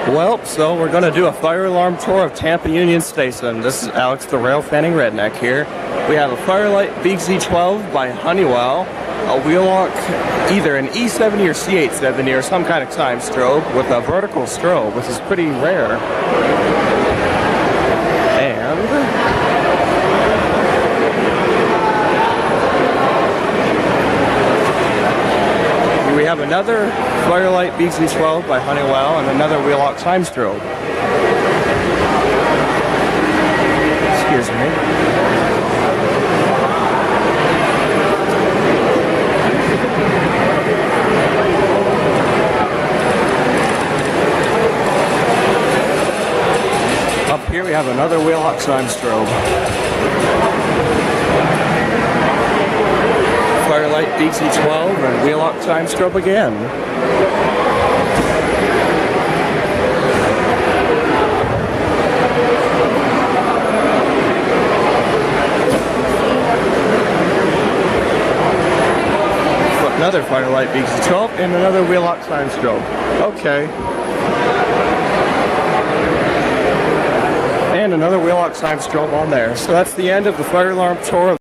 Well, so we're going to do a fire alarm tour of Tampa Union Station. This is Alex, the Railfanning Redneck here. We have a Firelight BZ12 by Honeywell, a wheel lock, either an E70 or C870 or some kind of time strobe with a vertical strobe, which is pretty rare. And we have another Firelight BZ12 by Honeywell and another wheel lock time strobe. Excuse me. Up here we have another wheel lock time strobe. Firelight BZ12 and wheel lock time strobe again. Another Firelight BZ12 and another wheel lock time strobe. Okay. And another wheel lock time strobe on there. So that's the end of the fire alarm tour.